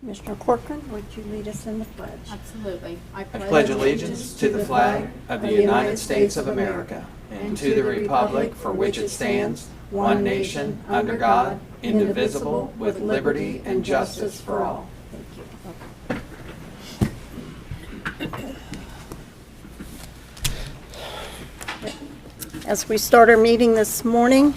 Commissioner Corcoran, would you lead us in the pledge? Absolutely. I pledge allegiance to the flag of the United States of America and to the republic for which it stands, one nation, under God, indivisible, with liberty and justice for all. Thank you. As we start our meeting this morning,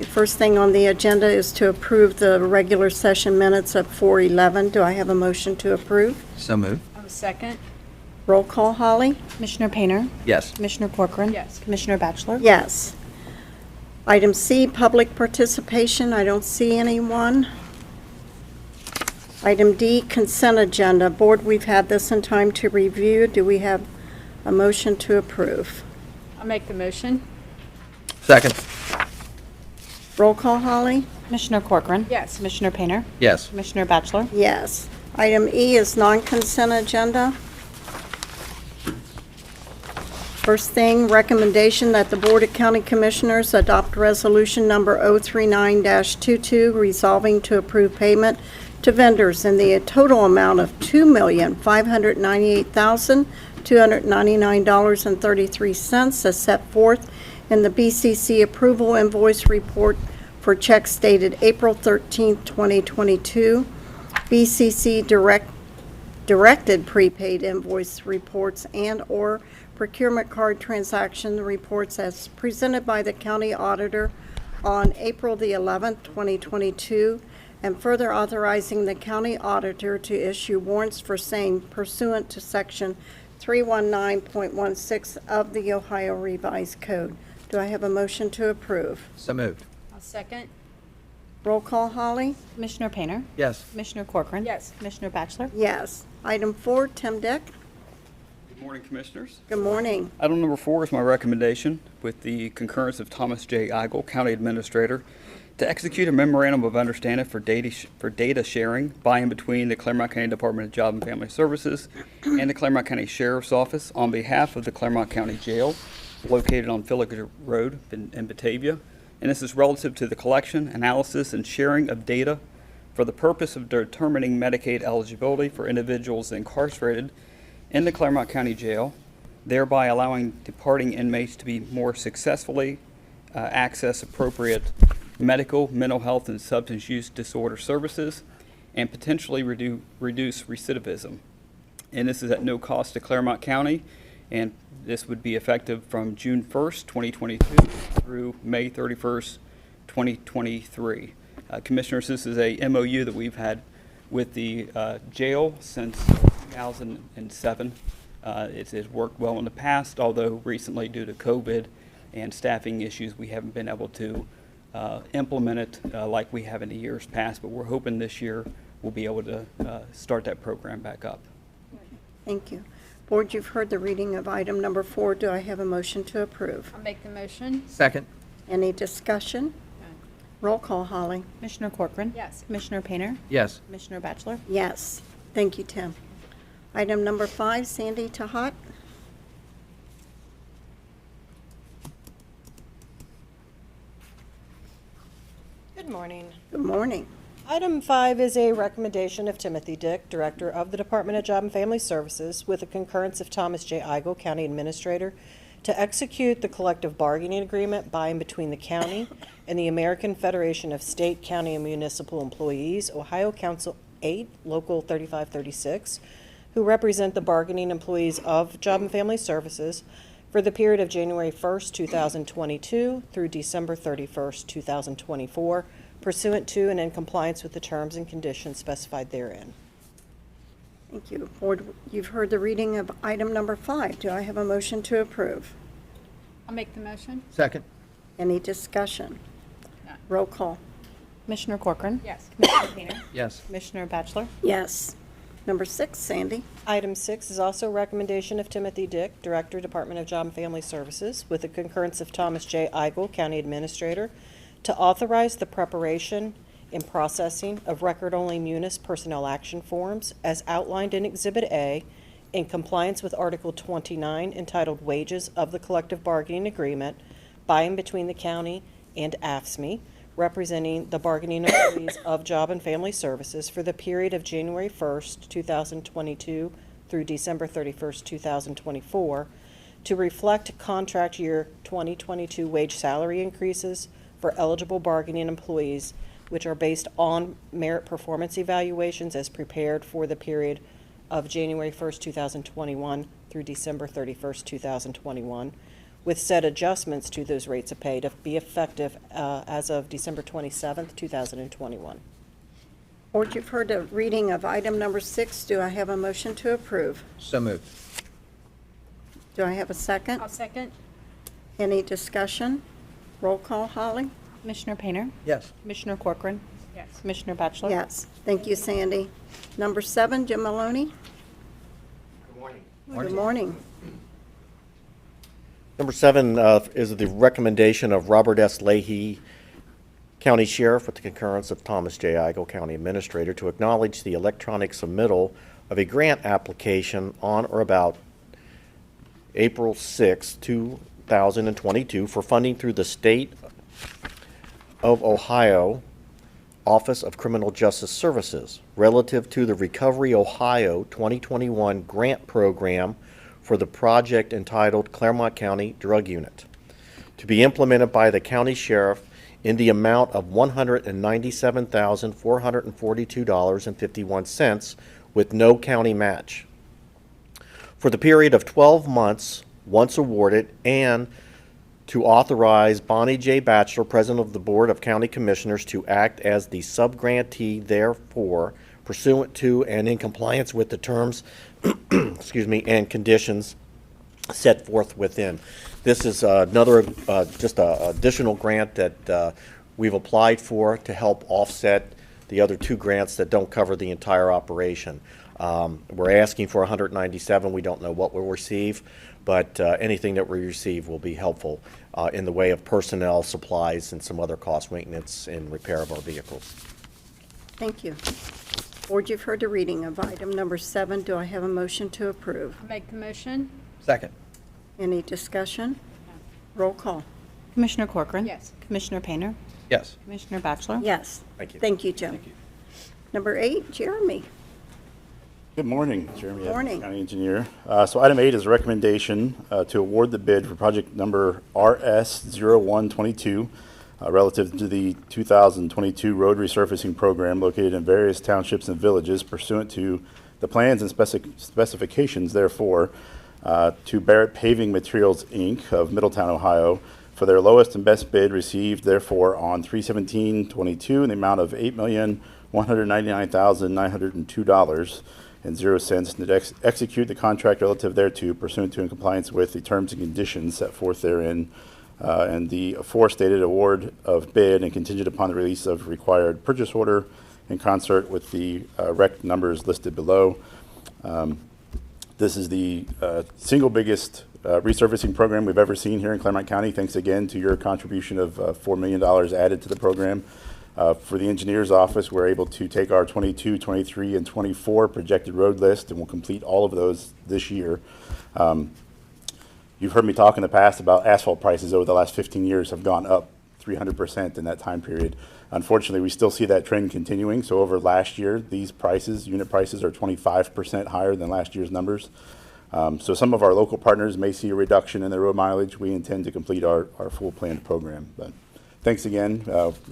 first thing on the agenda is to approve the regular session minutes of 4/11. Do I have a motion to approve? So moved. Second. Roll call, Holly? Commissioner Painter? Yes. Commissioner Corcoran? Yes. Commissioner Batchelor? Yes. Item C, public participation. I don't see anyone. Item D, consent agenda. Board, we've had this in time to review. Do we have a motion to approve? I'll make the motion. Second. Roll call, Holly? Commissioner Corcoran? Yes. Commissioner Painter? Yes. Commissioner Batchelor? Yes. Item E is non-consent agenda. First thing, recommendation that the Board of County Commissioners adopt resolution number 039-22 resolving to approve payment to vendors in the total amount of $2,598,299.33 as set forth in the BCC approval invoice report for checks dated April 13, 2022. BCC directed prepaid invoice reports and/or procurement card transaction reports as presented by the county auditor on April the 11th, 2022, and further authorizing the county auditor to issue warrants for same pursuant to section 319.16 of the Ohio Revised Code. Do I have a motion to approve? So moved. I'll second. Roll call, Holly? Commissioner Painter? Yes. Commissioner Corcoran? Yes. Commissioner Batchelor? Yes. Item 4, Tim Dick. Good morning, Commissioners. Good morning. Item number 4 is my recommendation, with the concurrence of Thomas J. Eigel, County Administrator, to execute a memorandum of understanding for data sharing by and between the Clermont County Department of Job and Family Services and the Clermont County Sheriff's Office on behalf of the Clermont County Jail, located on Filliger Road in Batavia. And this is relative to the collection, analysis, and sharing of data for the purpose of determining Medicaid eligibility for individuals incarcerated in the Clermont County Jail, thereby allowing departing inmates to be more successfully access appropriate medical, mental health, and substance use disorder services, and potentially reduce recidivism. And this is at no cost to Clermont County, and this would be effective from June 1st, 2022 through May 31st, 2023. Commissioners, this is a MOU that we've had with the jail since 2007. It has worked well in the past, although recently due to COVID and staffing issues, we haven't been able to implement it like we have in the years past, but we're hoping this year we'll be able to start that program back up. Thank you. Board, you've heard the reading of item number 4. Do I have a motion to approve? I'll make the motion. Second. Any discussion? Roll call, Holly. Commissioner Corcoran? Yes. Commissioner Painter? Yes. Commissioner Batchelor? Yes. Thank you, Tim. Item number 5, Sandy Tahat. Good morning. Good morning. Item 5 is a recommendation of Timothy Dick, Director of the Department of Job and Family Services, with the concurrence of Thomas J. Eigel, County Administrator, to execute the collective bargaining agreement by and between the county and the American Federation of State, County, and Municipal Employees, Ohio Council 8, Local 3536, who represent the bargaining employees of Job and Family Services for the period of January 1st, 2022 through December 31st, 2024, pursuant to and in compliance with the terms and conditions specified therein. Thank you. Board, you've heard the reading of item number 5. Do I have a motion to approve? I'll make the motion. Second. Any discussion? Roll call. Commissioner Corcoran? Yes. Commissioner Painter? Yes. Commissioner Batchelor? Yes. Number 6, Sandy. Item 6 is also a recommendation of Timothy Dick, Director, Department of Job and Family Services, with the concurrence of Thomas J. Eigel, County Administrator, to authorize the preparation and processing of record-only munis personnel action forms as outlined in Exhibit A in compliance with Article 29 entitled Wages of the Collective Bargaining Agreement by and between the county and AFSCME, representing the bargaining employees of Job and Family Services for the period of January 1st, 2022 through December 31st, 2024, to reflect contract year 2022 wage salary increases for eligible bargaining employees, which are based on merit performance evaluations as prepared for the period of January 1st, 2021 through December 31st, 2021, with said adjustments to those rates of pay to be effective as of December 27th, 2021. Board, you've heard a reading of item number 6. Do I have a motion to approve? So moved. Do I have a second? I'll second. Any discussion? Roll call, Holly? Commissioner Painter, Yes. Commissioner Corcoran, Yes. Commissioner Batchelor. Yes. Thank you, Sandy. Number 7, Jim Maloney? Good morning. Good morning. Number 7 is the recommendation of Robert S. Leahy, County Sheriff, with the concurrence of Thomas J. Igle, County Administrator, to acknowledge the electronic submittal of a grant application on or about April 6, 2022 for funding through the State of Ohio Office of Criminal Justice Services relative to the Recovery Ohio 2021 grant program for the project entitled Clermont County Drug Unit, to be implemented by the county sheriff in the amount of $197,442.51 with no county match for the period of 12 months once awarded, and to authorize Bonnie J. Batchelor, President of the Board of County Commissioners, to act as the subgrantee therefore pursuant to and in compliance with the terms and conditions set forth within. This is another just a additional grant that we've applied for to help offset the other 2 grants that don't cover the entire operation. We're asking for 197. We don't know what we'll receive, but anything that we receive will be helpful in the way of personnel, supplies, and some other cost maintenance and repair of our vehicles. Thank you. Board, you've heard the reading of item number 7. Do I have a motion to approve? I'll make the motion. Second. Any discussion? Roll call. Commissioner Corcoran. Yes. Commissioner Painter, Yes. Commissioner Batchelor. Yes. Thank you. Thank you, Jim. Number 8, Jeremy. Good morning, Jeremy, Evans, Morning. County Engineer. So item 8 is a recommendation to award the bid for project number RS-0122 relative to the 2022 road resurfacing program located in various townships and villages pursuant to the plans and specifications, therefore, to Barrett Paving Materials, Inc. of Middletown, Ohio, for their lowest and best bid received, therefore, on 3/17/22 in the amount of $8,199,902.00 and to execute the contract relative thereto pursuant to and compliance with the terms and conditions set forth therein, and the aforestated award of bid and contingent upon the release of required purchase order in concert with the rec numbers listed below. This is the single biggest resurfacing program we've ever seen here in Clermont County. Thanks again to your contribution of $4 million added to the program. For the engineer's office, we're able to take our 22, 23, and 24 projected road list, and we'll complete all of those this year. You've heard me talk in the past about asphalt prices over the last 15 years have gone up 300% in that time period. Unfortunately, we still see that trend continuing. So over last year, these prices, unit prices, are 25% higher than last year's numbers. So some of our local partners may see a reduction in their road mileage. We intend to complete our full planned program. But thanks again.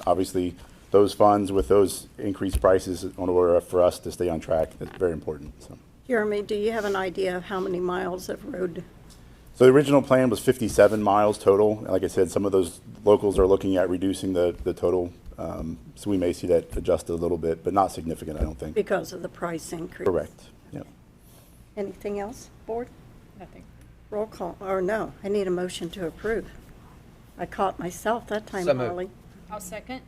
Obviously, those funds with those increased prices in order for us to stay on track, that's very important. So Jeremy, do you have an idea of how many miles of road? the original plan was 57 miles total. Like I said, some of those locals are looking at reducing the total. So we may see that adjusted a little bit, but not significant, I don't think. Because of the price increase. Correct. Yep. Anything else, Board? Nothing. Roll call, or no, I need a motion to approve. I caught myself that time, So moved. Holly. I'll second.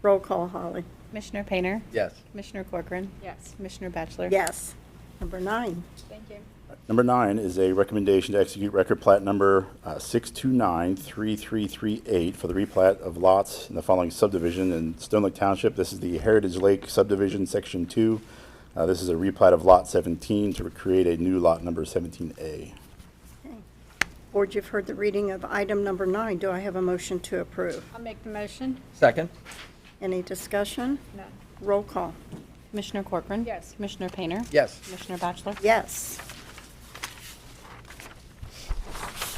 Roll call, Holly. Commissioner Painter, Yes. Commissioner Corcoran, Yes. Commissioner Batchelor. Yes. Number 9. Thank you. Number 9 is a recommendation to execute record plat number 6293338 for the replat of lots in the following subdivision in Stone Lake Township. This is the Heritage Lake subdivision, section 2. This is a replat of lot 17 to create a new lot number 17A. Okay. Board, you've heard the reading of item number 9. Do I have a motion to approve? I'll make the motion. Second? Any discussion? No. Roll call. Commissioner Corcoran. Yes. Commissioner Painter. Yes. Commissioner Batchelor. Yes.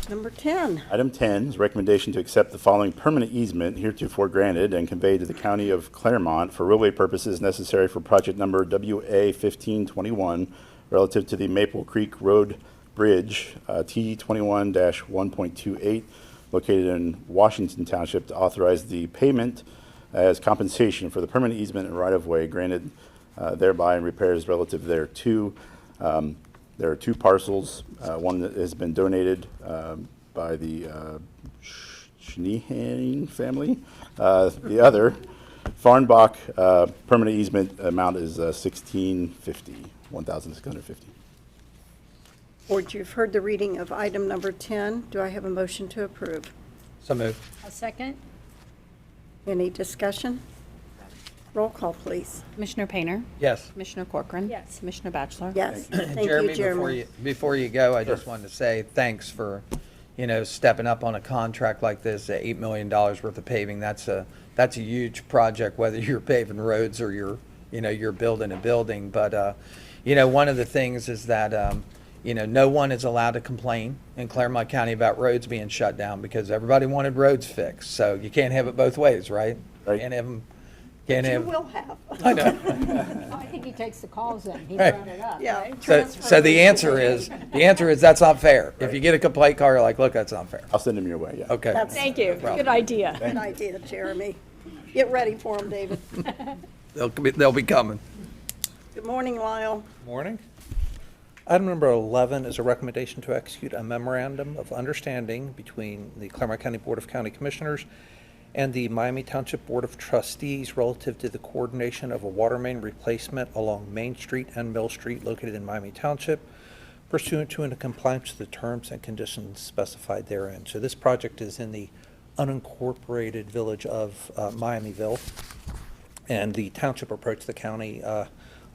Number 10. Item 10 is recommendation to accept the following permanent easement heretofore granted and conveyed to the County of Clermont for roadway purposes necessary for project number WA 1521 relative to the Maple Creek Road Bridge, T21-1.28, located in Washington Township, to authorize the payment as compensation for the permanent easement and right-of-way granted thereby and repairs relative thereto. There are 2 parcels, one that has been donated by the Schneehan family. The other, Farnbach, permanent easement amount is $1,650. Board, you've heard the reading of item number 10. Do I have a motion to approve? So moved. I'll second. Any discussion? Roll call, please. Commissioner Painter. Yes. Commissioner Corcoran. Yes. Commissioner Batchelor. Yes. Thank you, Jeremy, Jeremy. before you go, I just wanted to say thanks for, stepping up on a contract like this, $8 million worth of paving. That's a huge project, whether you're paving roads or you're building a building. But, one of the things is that, no one is allowed to complain in Clermont County about roads being shut down because everybody wanted roads fixed. So you can't have it both ways, right? Right. Can't have them. You will have. I know. I think he takes the calls in. He Right. brought it up, Yeah. right? So the answer is that's not fair. If you get a complaint call, you're like, look, that's not fair. I'll send them your way, yeah. Okay. That's Thank you. problem. Good idea. Good idea, Jeremy. Get ready for them, David. They'll be coming. Good morning, Lyle. Morning. Item number 11 is a recommendation to execute a memorandum of understanding between the Clermont County Board of County Commissioners and the Miami Township Board of Trustees relative to the coordination of a water main replacement along Main Street and Mill Street located in Miami Township pursuant to and in compliance with the terms and conditions specified therein. So this project is in the unincorporated village of Miamiville, and the township approached the county a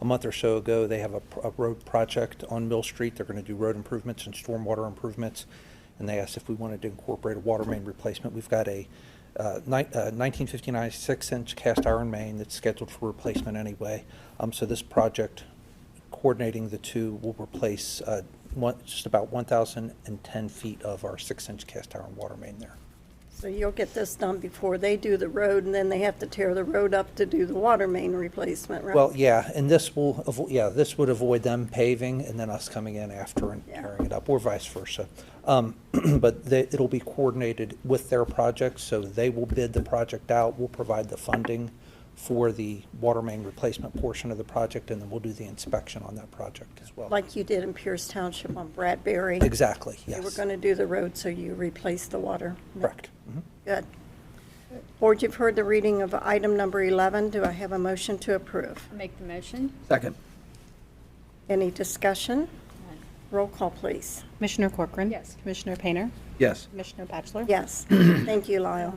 month or so ago. They have a road project on Mill Street. They're going to do road improvements and stormwater improvements, and they asked if we wanted to incorporate a water main replacement. We've got a 1959 6-inch cast iron main that's scheduled for replacement anyway. So this project, coordinating the two, will replace just about 1,010 feet of our 6-inch cast iron water main there. So you'll get this done before they do the road, and then they have to tear the road up to do the water main replacement, right? Well, yeah, and this will, this would avoid them paving and then us coming in after and Yeah. tearing it up, or vice versa. But it'll be coordinated with their project, so they will bid the project out. We'll provide the funding for the water main replacement portion of the project, and then we'll do the inspection on that project as well. Like you did in Pierce Township on Bradbury. Exactly, They were yes. going to do the road, so you replaced the water. Correct. Mhm. Good. Board, you've heard the reading of item number 11. Do I have a motion to approve? I'll make the motion. Second. Any discussion? Roll call, please. Commissioner Corcoran. Yes. Commissioner Painter. Yes. Commissioner Batchelor. Yes. Thank you, Lyle.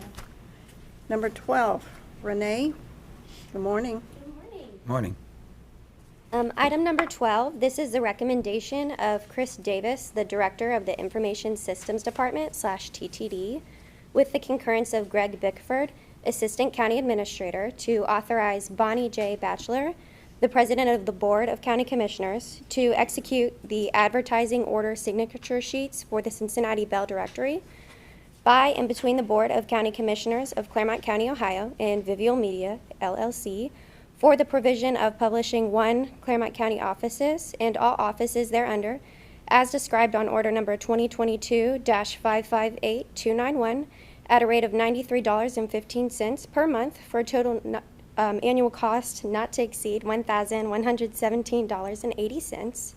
Number 12, Renee. Good morning. Morning. Item number 12, this is the recommendation of Chris Davis, the Director of the Information Systems Department /TTD, with the concurrence of Greg Bickford, Assistant County Administrator, to authorize Bonnie J. Batchelor, the President of the Board of County Commissioners, to execute the advertising order signature sheets for the Cincinnati Bell Directory by and between the Board of County Commissioners of Clermont County, Ohio, and Vivial Media, LLC, for the provision of publishing 1 Clermont County offices and all offices thereunder, as described on order number 2022-558291, at a rate of $93.15 per month for a total annual cost not to exceed $1,117.80.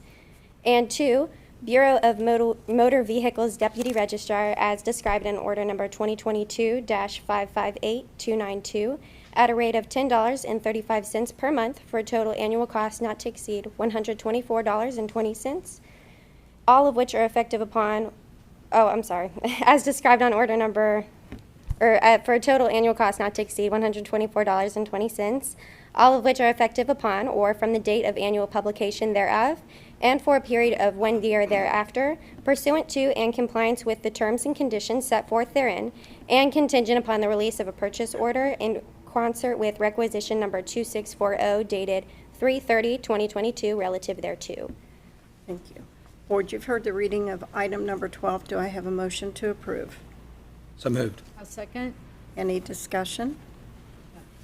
And 2, Bureau of Motor Vehicles Deputy Registrar, as described in order number 2022-558292, at a rate of $10.35 per month for a total annual cost not to exceed $124.20, all of which are effective upon, as described on order number, for a total annual cost not to exceed $124.20, all of which are effective upon or from the date of annual publication thereof, and for a period of 1 year thereafter, pursuant to and compliance with the terms and conditions set forth therein, and contingent upon the release of a purchase order in concert with requisition number 2640 dated 3/30/2022 relative thereto. Thank you. Board, you've heard the reading of item number 12. Do I have a motion to approve? So moved. I'll second. Any discussion?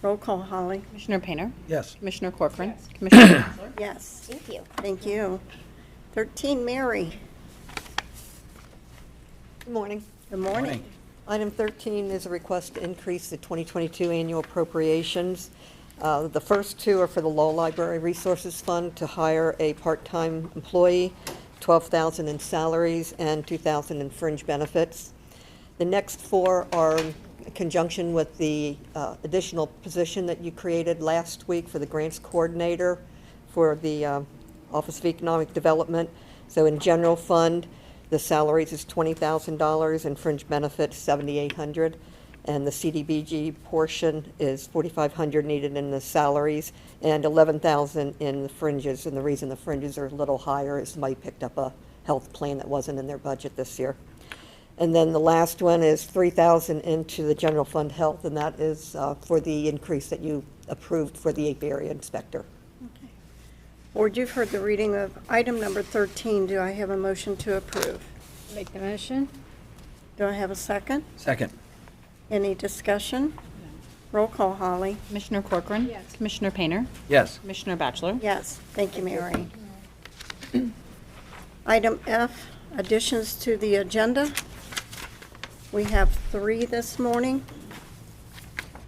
Roll call, Holly. Commissioner Painter? Yes. Commissioner Corcoran? Commissioner Vogler? Yes. Thank you. Thank you. 13, Mary. Good morning. Good morning. Item 13 is a request to increase the 2022 annual appropriations. The first two are for the Law Library Resources Fund to hire a part-time employee, $12,000 in salaries and $2,000 in fringe benefits. The next four are in conjunction with the additional position that you created last week for the grants coordinator for the Office of Economic Development. So in general fund, the salaries is $20,000 and fringe benefits $7,800, and the CDBG portion is $4,500 needed in the salaries and $11,000 in the fringes. And the reason the fringes are a little higher is somebody picked up a health plan that wasn't in their budget this year. And then the last one is $3,000 into the general fund health, and that is for the increase that you approved for the apiary inspector. Board, you've heard the reading of item number 13. Do I have a motion to approve? Make the motion. Do I have a second? Second. Any discussion? Roll call, Holly. Commissioner Corcoran? Yes. Commissioner Painter? Yes. Commissioner Batchelor? Yes. Thank you, Mary. Item F, additions to the agenda. We have 3 this morning.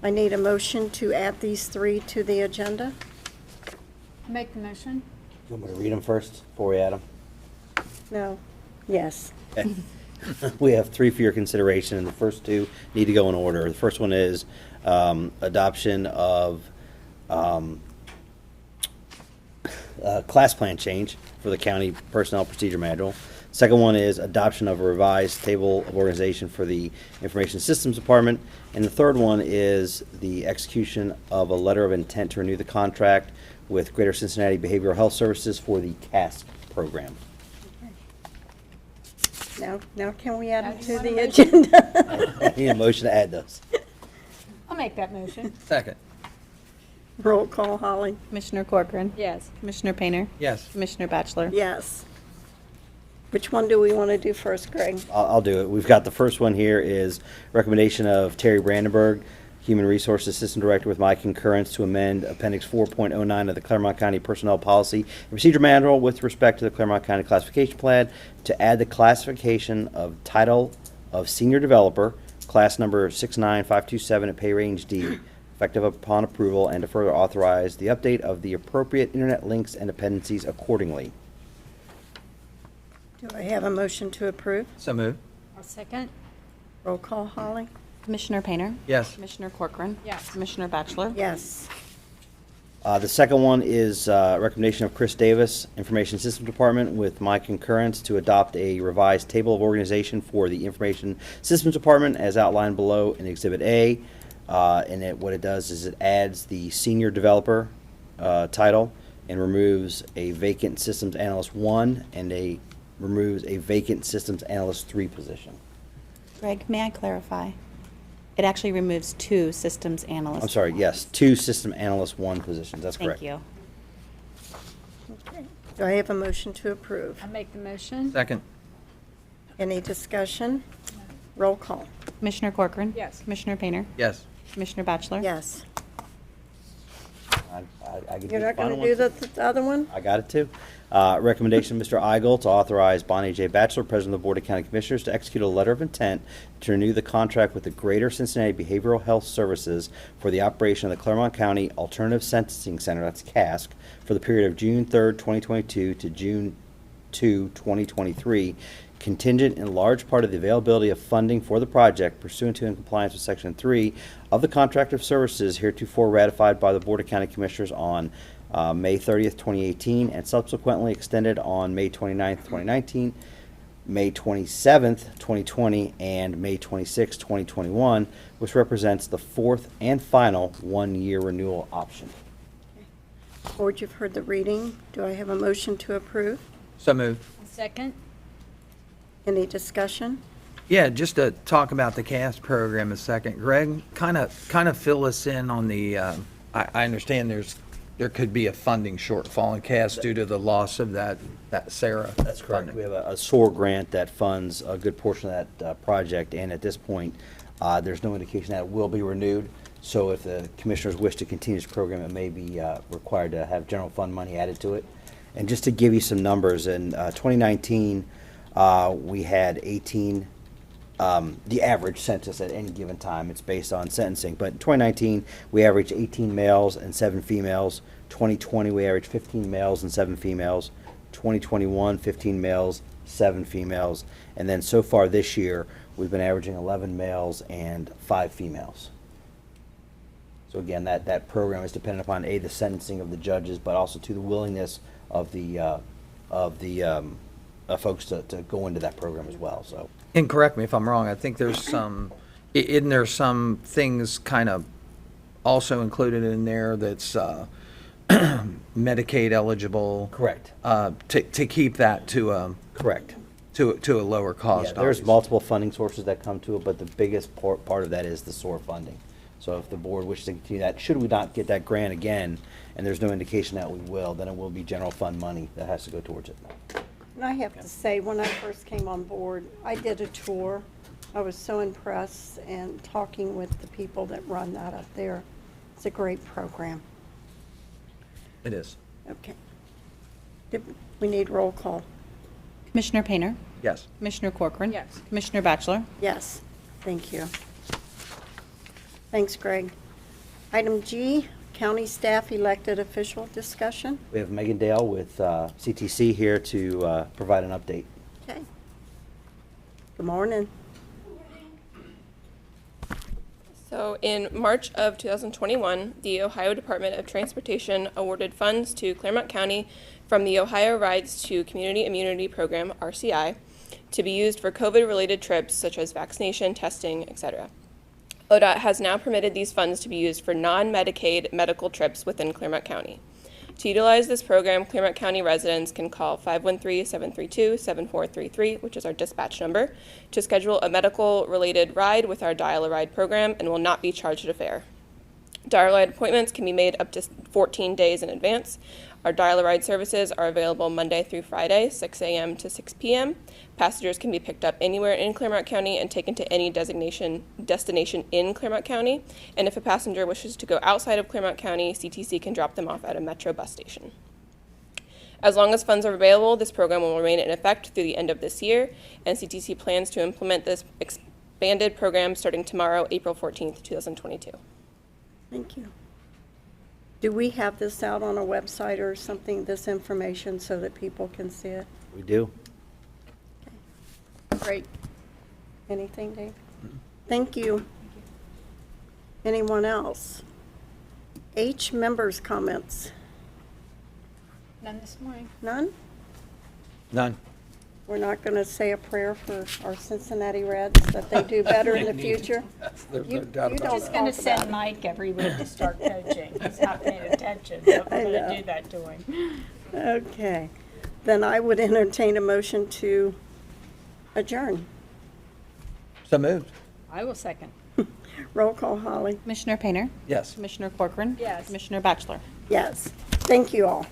I need a motion to add these 3 to the agenda. Make the motion. You want me to read them first before we add them? No. Yes. Okay. We have 3 for your consideration, and the first 2 need to go in order. The first one is adoption of class plan change for the county personnel procedure manual. Second one is adoption of a revised table of organization for the Information Systems Department. And the third one is the execution of a letter of intent to renew the contract with Greater Cincinnati Behavioral Health Services for the CASC program. Now can we add them Now to you want a the motion? agenda? I need a motion to add those. I'll make that motion. Second. Roll call, Holly. Commissioner Corcoran? Yes. Commissioner Painter? Yes. Commissioner Batchelor? Yes. Which one do we want to do first, Greg? I'll do it. We've got the first one here is recommendation of Terry Brandenburg, Human Resources Assistant Director, with my concurrence to amend Appendix 4.09 of the Clermont County Personnel Policy and Procedure Manual with respect to the Clermont County Classification Plan to add the classification of title of Senior Developer, class number 69527 at pay range D, effective upon approval, and to further authorize the update of the appropriate internet links and dependencies accordingly. Do I have a motion to approve? So moved. I'll second. Roll call, Holly. Commissioner Painter? Yes. Commissioner Corcoran? Yes. Commissioner Batchelor? Yes. The second one is recommendation of Chris Davis, Information Systems Department, with my concurrence to adopt a revised table of organization for the Information Systems Department as outlined below in Exhibit A. And what it does is it adds the Senior Developer title and removes a vacant Systems Analyst 1 and removes a vacant Systems Analyst 3 position. Greg, may I clarify? It actually removes 2 systems analysts. I'm sorry, yes, 2 System Analyst 1 positions, that's correct. Thank you. Okay. Do I have a motion to approve? I'll make the motion. Second. Any discussion? Roll call. Commissioner Corcoran? Yes. Commissioner Painter? Yes. Commissioner Batchelor? Yes. I could do You're the not final going to do one. the other one? I got it too. Recommendation, Mr. Eigel, to authorize Bonnie J. Batchelor, President of the Board of County Commissioners, to execute a letter of intent to renew the contract with the Greater Cincinnati Behavioral Health Services for the operation of the Clermont County Alternative Sentencing Center, that's CASC, for the period of June 3rd, 2022 to June 2, 2023, contingent in large part of the availability of funding for the project pursuant to and compliance with Section 3 of the Contract of Services heretofore ratified by the Board of County Commissioners on May 30th, 2018, and subsequently extended on May 29th, 2019, May 27th, 2020, and May 26th, 2021, which represents the 4th and final one-year renewal option. Board, you've heard the reading. Do I have a motion to approve? So moved. Second. Any discussion? Yeah, just to talk about the CAS program a second. Greg, kind of fill us in on the, I understand there could be a funding shortfall in CAS due to the loss of that Sarah. That's correct. funding. We have a SOAR grant that funds a good portion of that project, and at this point, there's no indication that it will be renewed. So if the commissioners wish to continue this program, it may be required to have general fund money added to it. And just to give you some numbers, in 2019, we had 18, the average census at any given time. It's based on sentencing. But in 2019, we averaged 18 males and 7 females. 2020, we averaged 15 males and 7 females. 2021, 15 males, 7 females. And then so far this year, we've been averaging 11 males and 5 females. So again, that program is dependent upon, A, the sentencing of the judges, but also to the willingness of the folks to go into that program as well, so. And correct me if I'm wrong, I think there's some, isn't there some things kind of also included in there that's Medicaid eligible? Correct. To keep that to a Correct. to a lower cost. Yeah, there's obviously. multiple funding sources that come to it, but the biggest part of that is the SOAR funding. So if the board wishes to continue that, should we not get that grant again, and there's no indication that we will, then it will be general fund money that has to go towards it. And I have to say, when I first came on board, I did a tour. I was so impressed, and talking with the people that run that up there. It's a great program. It is. Okay. We need roll call. Commissioner Painter? Yes. Commissioner Corcoran? Yes. Commissioner Batchelor? Yes, thank you. Thanks, Greg. Item G, county staff elected official discussion. We have Megan Dale with CTC here to provide an update. Okay. Good morning. So in March of 2021, the Ohio Department of Transportation awarded funds to Clermont County from the Ohio Rides to Community Immunity Program, RCI, to be used for COVID-related trips such as vaccination, testing, etc. ODOT has now permitted these funds to be used for non-Medicaid medical trips within Clermont County. To utilize this program, Clermont County residents can call 513-732-7433, which is our dispatch number, to schedule a medical-related ride with our Dial-A-Ride program and will not be charged a fare. Dial-A-Ride appointments can be made up to 14 days in advance. Our Dial-A-Ride services are available Monday through Friday, 6 a.m. to 6 p.m. Passengers can be picked up anywhere in Clermont County and taken to any destination in Clermont County. And if a passenger wishes to go outside of Clermont County, CTC can drop them off at a metro bus station. As long as funds are available, this program will remain in effect through the end of this year, and CTC plans to implement this expanded program starting tomorrow, April 14th, 2022. Thank you. Do we have this out on a website or something, this information, so that people can see it? We do. Great. Anything, Dave? Thank you. Anyone else? H, members' comments. None this morning. None? None. We're not going to say a prayer for our Cincinnati Reds, that they do better in the future? There's no You- doubt you about don't Just going to talk about send it. Mike every week to start coaching. He's not paying attention, but I we're going know. to do that to him. Okay. Then I would entertain a motion to adjourn. So moved. I will second. Roll call, Holly. Commissioner Painter? Yes. Commissioner Corcoran? Yes. Commissioner Batchelor? Yes. Thank you all.